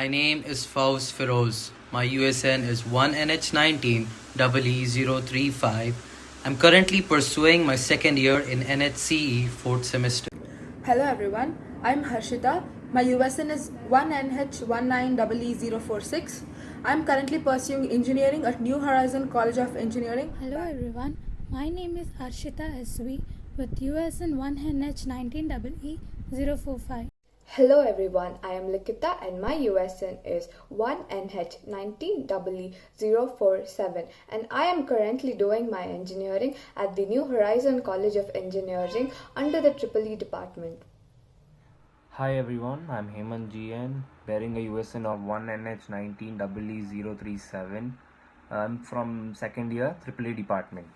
My name is Faoz Firoz. My USN is 1NH19 EE035. I'm currently pursuing my second year in NHCE 4th semester. Hello everyone, I'm Harshitha. My USN is 1NH19EE046. I'm currently pursuing engineering at New Horizon College of Engineering. Hello everyone, my name is Harshitha SV with USN 1NH19EE045. Hello everyone, I am Likitha and my USN is 1NH19EE047 and I am currently doing my engineering at the New Horizon College of Engineering under the EEE department. Hi everyone, I'm Hemanth GN bearing a USN of 1NH19EE037. I'm from second year EEE department.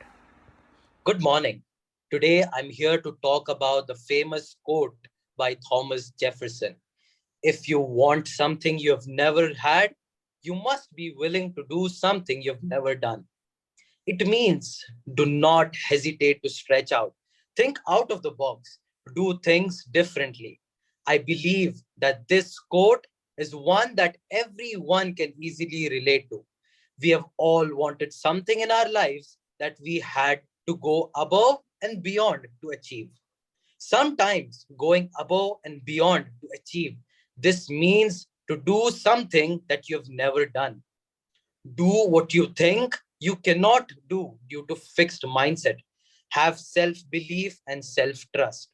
Good morning. Today I'm here to talk about the famous quote by Thomas Jefferson. If you want something you have never had, you must be willing to do something you've never done. It means do not hesitate to stretch out. Think out of the box. Do things differently. I believe that this quote is one that everyone can easily relate to. We have all wanted something in our lives that we had to go above and beyond to achieve. Sometimes going above and beyond to achieve, this means to do something that you've never done. Do what you think you cannot do due to fixed mindset. Have self-belief and self-trust.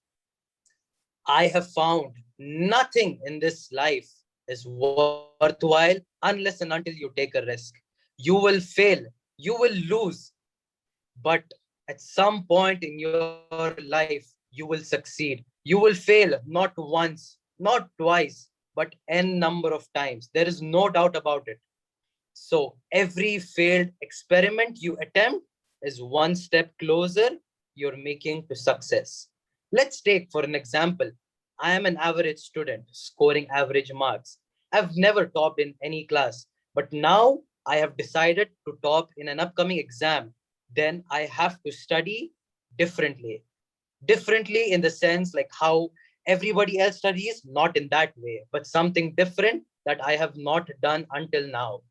I have found nothing in this life is worthwhile unless and until you take a risk. You will fail, you will lose, but at some point in your life, you will succeed. You will fail not once, not twice, but n number of times. There is no doubt about it. So every failed experiment you attempt is one step closer you're making to success. Let's take for an example. I am an average student scoring average marks. I've never topped in any class, but now I have decided to top in an upcoming exam. Then I have to study differently. Differently in the sense like how everybody else studies, not in that way, but something different that I have not done until now.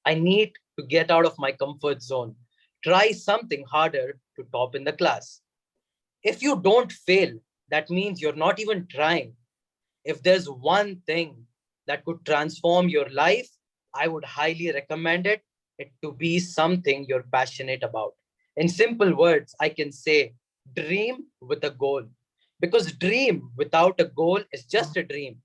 I need to get out of my comfort zone. Try something harder to top in the class. If you don't fail, that means you're not even trying. If there's one thing that could transform your life, I would highly recommend it to be something you're passionate about. In simple words, I can say dream with a goal, because dream without a goal is just a dream.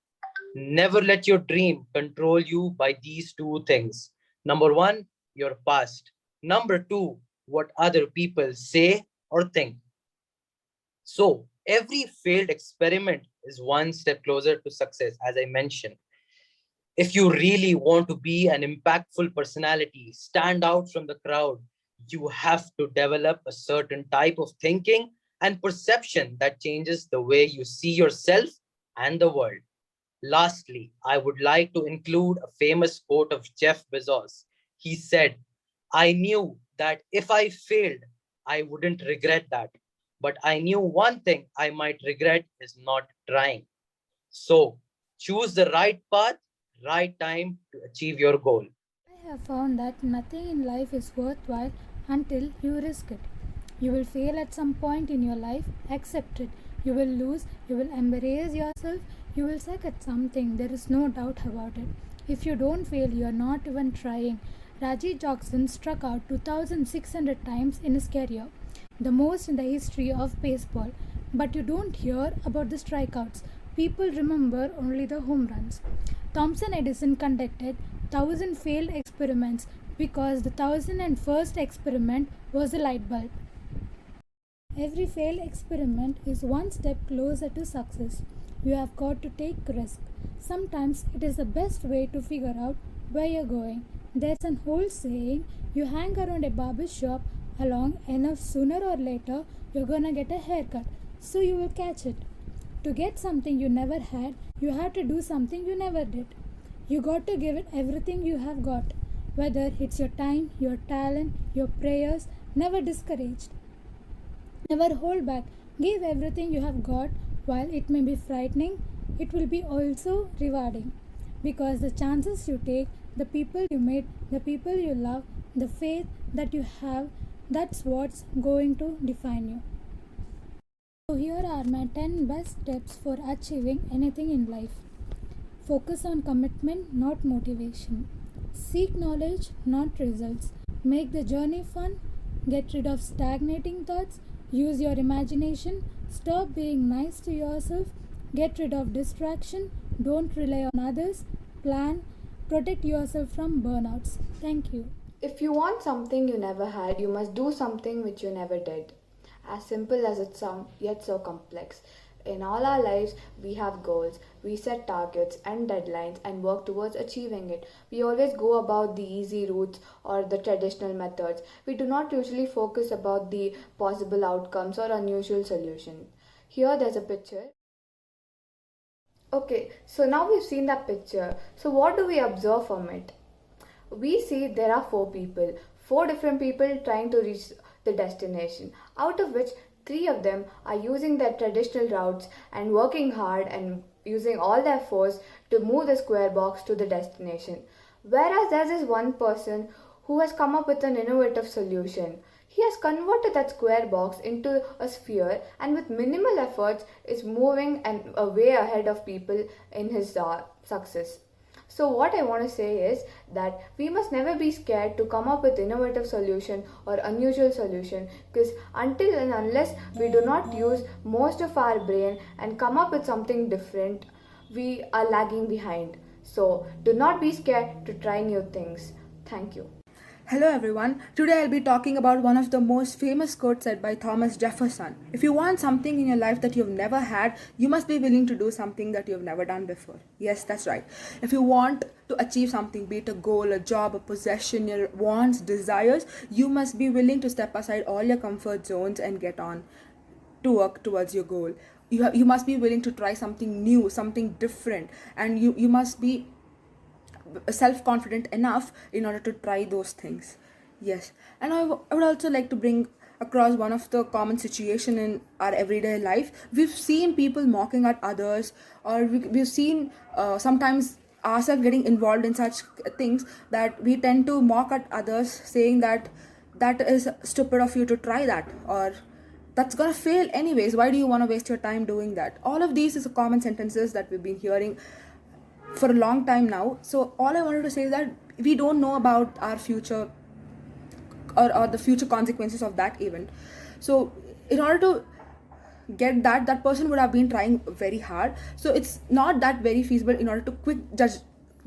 Never let your dream control you by these two things. Number one, your past. Number two, what other people say or think. So every failed experiment is one step closer to success, as I mentioned. If you really want to be an impactful personality, stand out from the crowd, you have to develop a certain type of thinking and perception that changes the way you see yourself and the world. Lastly, I would like to include a famous quote of Jeff Bezos. He said, I knew that if I failed, I wouldn't regret that. But I knew one thing I might regret is not trying. So choose the right path, right time to achieve your goal. I have found that nothing in life is worthwhile until you risk it. You will fail at some point in your life, accept it. You will lose, you will embrace yourself, you will suck at something, there is no doubt about it. If you don't fail, you are not even trying. Raji Jackson struck out 2,600 times in his career, the most in the history of baseball. But you don't hear about the strikeouts. People remember only the home runs. Thomson Edison conducted 1,000 failed experiments because the 1,001st experiment was a light bulb. Every failed experiment is one step closer to success. You have got to take risk. Sometimes it is the best way to figure out where you're going. There's an old saying, you hang around a barber shop long enough, sooner or later you're gonna get a haircut, so you will catch it. To get something you never had, you have to do something you never did. You got to give it everything you have got, whether it's your time, your talent, your prayers. Never discouraged. Never hold back. Give everything you have got. While it may be frightening, it will be also rewarding. because the chances you take, the people you meet, the people you love, the faith that you have, that's what's going to define you. So, here are my 10 best steps for achieving anything in life. Focus on commitment, not motivation. Seek knowledge, not results. Make the journey fun. Get rid of stagnating thoughts. Use your imagination. Stop being nice to yourself. Get rid of distraction. Don't rely on others. Plan. Protect yourself from burnouts. Thank you. If you want something you never had, you must do something which you never did. As simple as it sounds, yet so complex. In all our lives, we have goals. We set targets and deadlines and work towards achieving it. We always go about the easy routes or the traditional methods. We do not usually focus about the possible outcomes or unusual solutions. Here there's a picture. Okay, so now we've seen that picture. So what do we observe from it? We see there are four different people trying to reach the destination, out of which 3 of them are using their traditional routes and working hard and using all their force to move the square box to the destination. Whereas there is one person who has come up with an innovative solution. He has converted that square box into a sphere and with minimal efforts is moving and way ahead of people in his success. So what I want to say is that we must never be scared to come up with innovative solution or unusual solution, because until and unless we do not use most of our brain and come up with something different, we are lagging behind. So do not be scared to try new things. Thank you. Hello everyone. Today I'll be talking about one of the most famous quotes said by Thomas Jefferson. If you want something in your life that you've never had, you must be willing to do something that you've never done before. Yes, that's right. If you want to achieve something, be it a goal, a job, a possession, your wants, desires, you must be willing to step aside all your comfort zones and get on to work towards your goal. You must be willing to try something new, something different, and you must be self-confident enough in order to try those things. Yes, and I would also like to bring across one of the common situation in our everyday life. We've seen people mocking at others, or we've seen sometimes ourselves getting involved in such things that we tend to mock at others, saying that that is stupid of you to try that, or that's gonna fail anyways, why do you want to waste your time doing that. All of these is common sentences that we've been hearing for a long time now. So all I wanted to say is that we don't know about our future or the future consequences of that event. So in order to get that person would have been trying very hard, so it's not that very feasible in order to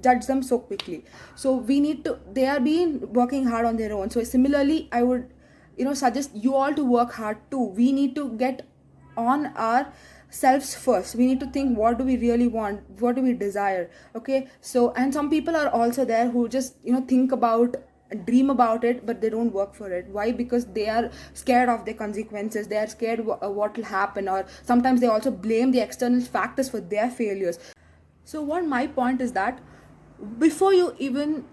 judge them so quickly. So we need to, they are being working hard on their own. So similarly, I would suggest you all to work hard too. We need to get on our selves first. We need to think, what do we really want, what do we desire. Okay, so and some people are also there who just think about, dream about it, but they don't work for it. Why? Because they are scared of the consequences, they are scared what will happen, or sometimes they also blame the external factors for their failures. So what my point is that before you even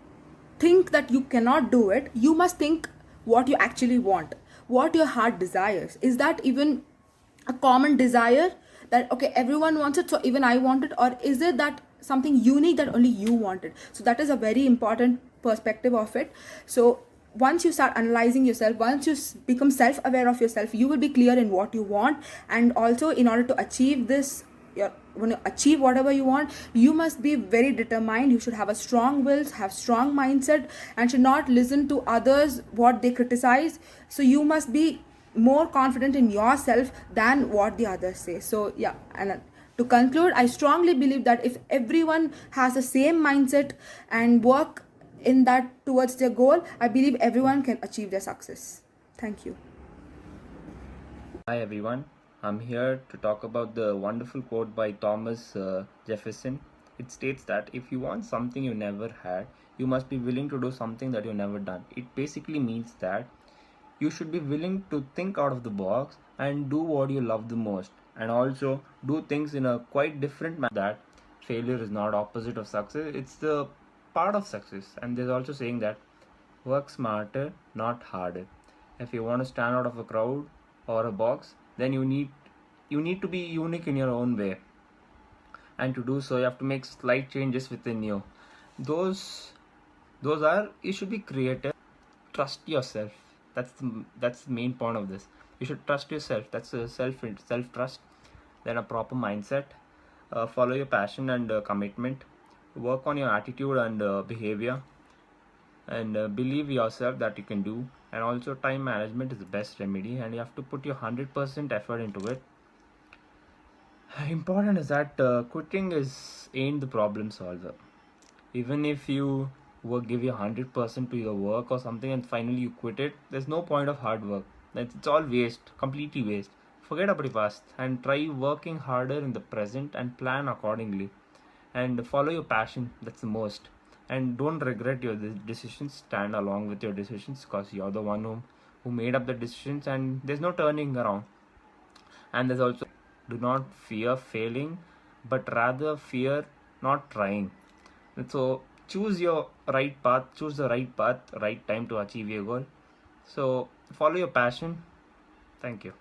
think that you cannot do it, you must think what you actually want, what your heart desires. Is that even a common desire that okay, everyone wants it, so even I want it, or is it that something unique that only you want it? So that is a very important perspective of it. So once you start analyzing yourself, once you become self-aware of yourself, you will be clear in what you want. And also, in order to achieve this, when you achieve whatever you want, you must be very determined. You should have a strong will, have strong mindset, and should not listen to others what they criticize. So you must be more confident in yourself than what the others say. So yeah, and to conclude, I strongly believe that if everyone has the same mindset and work in that towards their goal, I believe everyone can achieve their success. Thank you. Hi everyone, I'm here to talk about the wonderful quote by Thomas Jefferson. It states that if you want something you never had, you must be willing to do something that you've never done. It basically means that you should be willing to think out of the box and do what you love the most, and also do things in a quite different manner. That failure is not opposite of success, it's the part of success. And there's also saying that work smarter, not harder. If you want to stand out of a crowd or a box, then you need to be unique in your own way. and to do so you have to make slight changes within you. Those are, you should be creative, trust yourself. That's the main point of this. You should trust yourself. That's a self trust. Then a proper mindset. Follow your passion and commitment. Work on your attitude and behavior, and believe yourself that you can do. And also time management is the best remedy, and you have to put your 100% effort into it. Important is that quitting ain't the problem solver. Even if you give your 100% to your work or something and finally you quit it, there's no point of hard work. It's all waste, completely waste. Forget about the past and try working harder in the present and plan accordingly. And follow your passion, that's the most. And don't regret your decisions, stand along with your decisions, because you're the one who made up the decisions, and there's no turning around. And there's also, do not fear failing, but rather fear not trying. And so choose your right path, choose the right path, right time to achieve your goal. So follow your passion. Thank you.